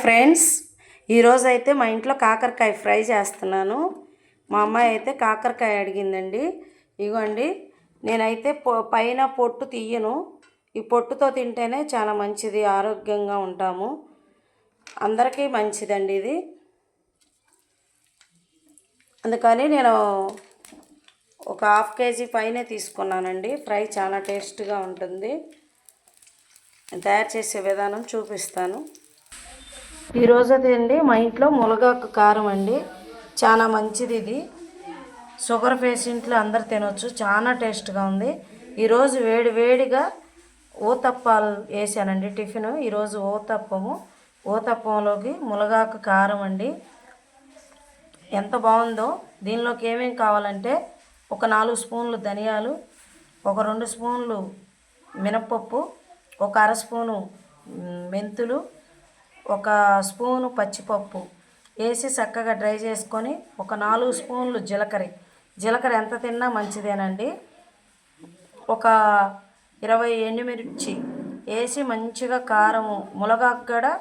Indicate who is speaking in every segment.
Speaker 1: Friends, ఈరోజు అయితే మా ఇంట్లో కాకరకాయ ఫ్రై చేస్తున్నాను. మా అమ్మాయి అయితే కాకరకాయ అడిగిందండి. ఇగోండి, నేనైతే పైన పొట్టు తీయను. ఈ పొట్టుతో తింటేనే చాలా మంచిది, ఆరోగ్యంగా ఉంటాము, అందరికీ మంచిదండి ఇది. అందుకని నేను ఒక 1/2 కేజీ పైనే తీసుకున్నానండి. ఫ్రై చాలా టేస్ట్గా ఉంటుంది. తయారు చేసే విధానం చూపిస్తాను. ఈరోజు అండి మా ఇంట్లో మునగాకు కారం అండి. చాలా మంచిది ఇది. షుగర్ పేషెంట్లు అందరు తినొచ్చు, చాలా టేస్ట్గా ఉంది. ఈరోజు వేడిగా ఊతప్పాలు వేసానండి టిఫిన్. ఈరోజు ఊతప్పంలోకి మునగాకు కారం అండి. ఎంత బాగుందో. దీనిలోకి ఏమేమి కావాలంటే ఒక 4 స్పూన్లు ధనియాలు, ఒక 2 స్పూన్లు మినప్పప్పు, ఒక 1/2 స్పూను మెంతులు, ఒక స్పూను పచ్చిపప్పు వేసి చక్కగా డ్రై చేసుకొని, ఒక 4 స్పూన్లు జీలకర్ర ఎంత తిన్నా మంచిదేనండి. ఒక 20 ఎండుమిర్చి వేసి మంచిగా కారము మునగాకు కూడా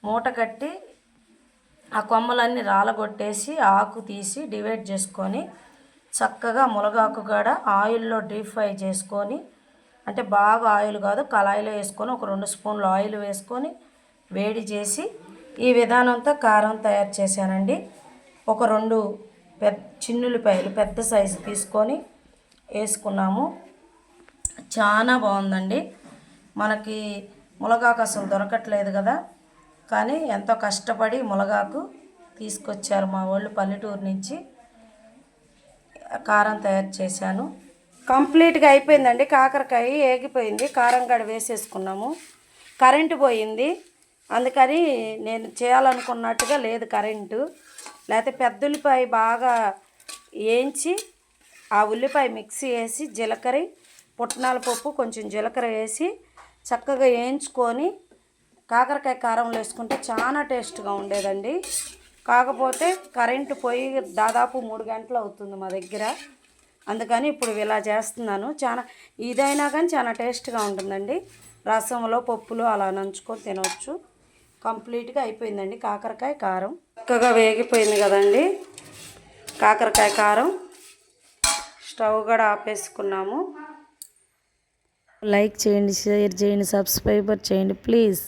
Speaker 1: మూట కట్టి ఆ కొమ్మలన్నీ రాలగొట్టేసి ఆకు తీసి డివైడ్ చేసుకొని చక్కగా మునగాకు కూడా ఆయిల్లో డీప్ ఫ్రై చేసుకొని, అంటే బాగా ఆయిల్ కాదు, కళాయిలో వేసుకొని ఒక 2 స్పూన్లు ఆయిల్ వేసుకొని వేడి చేసి ఈ విధానంతో కారం తయారు చేశానండి. ఒక 2 చిన్నులపాయలు పెద్ద సైజు తీసుకొని వేసుకున్నాము. చాలా బాగుందండి. మనకి మునగాకు అసలు దొరకట్లేదు కదా, కానీ ఎంతో కష్టపడి మునగాకు తీసుకొచ్చారు మా వాళ్ళు పల్లెటూరు నుంచి. కారం తయారు చేశాను. కంప్లీట్గా అయిపోయిందండి. కాకరకాయ ఏగిపోయింది, కారం గడ వేసేసుకున్నాము. కరెంటు పోయింది, అందుకని నేను చేయాలనుకున్నట్టుగా లేదు కరెంటు. లేకపోతే పెద్ద ఉల్లిపాయ బాగా వేయించి ఆ ఉల్లిపాయ మిక్సీ వేసి జీలకర్ర, పుట్నాల పప్పు, కొంచెం జీలకర్ర వేసి చక్కగా వేయించుకొని కాకరకాయ కారంలో వేసుకుంటే చాలా టేస్ట్గా ఉండేదండి. కాకపోతే కరెంటు పోయి దాదాపు 3 గంటలు అవుతుంది మా దగ్గర. అందుకని ఇప్పుడు ఇలా చేస్తున్నాను. చాలా ఇదైనా కానీ చాలా టేస్ట్గా ఉంటుందండి. రసంలో పప్పులో అలా నంచుకొని తినవచ్చు. కంప్లీట్గా అయిపోయిందండి కాకరకాయ కారం. చక్కగా వేగిపోయింది కదండి కాకరకాయ కారం. స్టవ్ కూడా ఆపేసుకున్నాము. లైక్ చేయండి, షేర్ చేయండి, సబ్స్క్రైబర్ చేయండి ప్లీజ్.